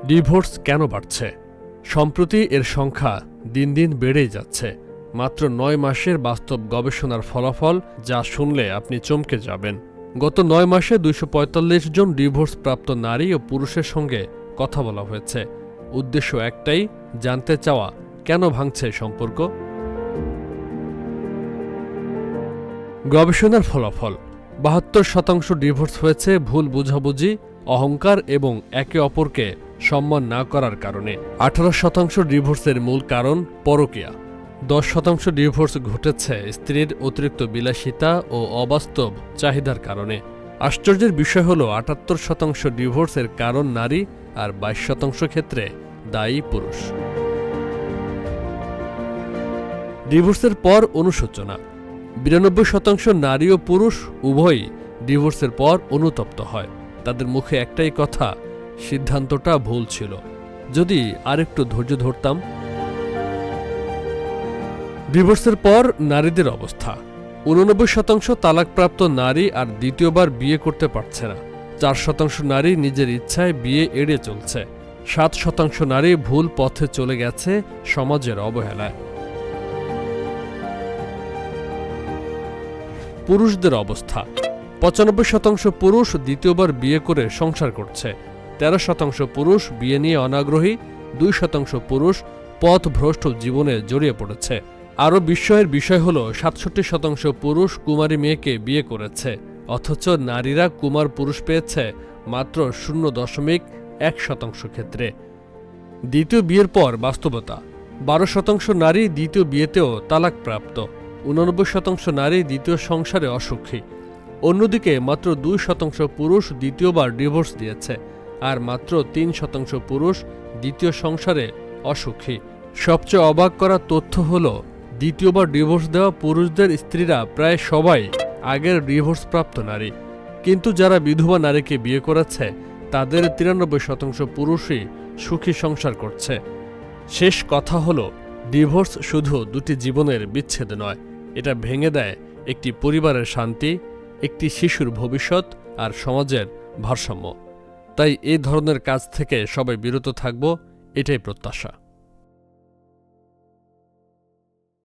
Divorce কেন বাড়ছে? সম্প্রতি এর সংখ্যা দিন দিন বেড়েই যাচ্ছে। মাত্র ৯ মাসের বাস্তব গবেষণার ফলাফল যা শুনলে আপনি চমকে যাবেন। গত ৯ মাসে ২৪৫ জন ডিভোর্সপ্রাপ্ত নারী ও পুরুষের সঙ্গে কথা বলা হয়েছে। উদ্দেশ্য একটাই, জানতে চাওয়া কেন ভাঙছে সম্পর্ক। গবেষণার ফলাফল: ৭২% ডিভোর্স হয়েছে ভুল বোঝাবুঝি, অহংকার এবং একে অপরকে সম্মান না করার কারণে। ১৮% ডিভোর্সের মূল কারণ পরকীয়া। ১০% ডিভোর্স ঘটেছে স্ত্রীর অতিরিক্ত বিলাসিতা ও অবাস্তব চাহিদার কারণে। আশ্চর্যের বিষয় হল ৭৮% ডিভোর্সের কারণ নারী আর ২২% ক্ষেত্রে দায়ী পুরুষ। ডিভোর্সের পর অনুশোচনা: ৯২% নারী ও পুরুষ উভয়ই ডিভোর্সের পর অনুতপ্ত হয়। তাদের মুখে একটাই কথা, সিদ্ধান্তটা ভুল ছিল, যদি আরেকটু ধৈর্য ধরতাম। ডিভোর্সের পর নারীদের অবস্থা: ৮৯% তালাকপ্রাপ্ত নারী আর দ্বিতীয়বার বিয়ে করতে পারছে না। ৪% নারী নিজের ইচ্ছায় বিয়ে এড়িয়ে চলছে। ৭% নারী ভুল পথে চলে গেছে সমাজের অবহেলায়। পুরুষদের অবস্থা: ৯৫% পুরুষ দ্বিতীয়বার বিয়ে করে সংসার করছে। ১৩% পুরুষ বিয়ে নিয়ে অনাগ্রহী। ২% পুরুষ পথভ্রষ্ট জীবনে জড়িয়ে পড়েছে। আরও বিস্ময়ের বিষয় হল ৬৭% পুরুষ কুমারী মেয়েকে বিয়ে করেছে, অথচ নারীরা কুমার পুরুষ পেয়েছে মাত্র ০.১% ক্ষেত্রে। দ্বিতীয় বিয়ের পর বাস্তবতা: ১২% নারী দ্বিতীয় বিয়েতেও তালাকপ্রাপ্ত। ৮৯% নারী দ্বিতীয় সংসারে অসুখী। অন্যদিকে মাত্র ২% পুরুষ দ্বিতীয়বার ডিভোর্স দিয়েছে, আর মাত্র ৩% পুরুষ দ্বিতীয় সংসারে অসুখী। সবচেয়ে অবাক করা তথ্য হল, দ্বিতীয়বার ডিভোর্স দেওয়া পুরুষদের স্ত্রীরা প্রায় সবাই আগের ডিভোর্সপ্রাপ্ত নারী। কিন্তু যারা বিধবা নারীকে বিয়ে করেছে তাদের ৯৩% পুরুষই সুখী সংসার করছে। শেষ কথা হল, ডিভোর্স শুধু দুটি জীবনের বিচ্ছেদ নয়, এটা ভেঙে দেয় একটি পরিবারের শান্তি, একটি শিশুর ভবিষ্যৎ আর সমাজের ভারসাম্য। তাই এই ধরনের কাজ থেকে সবাই বিরত থাকব, এটাই প্রত্যাশা।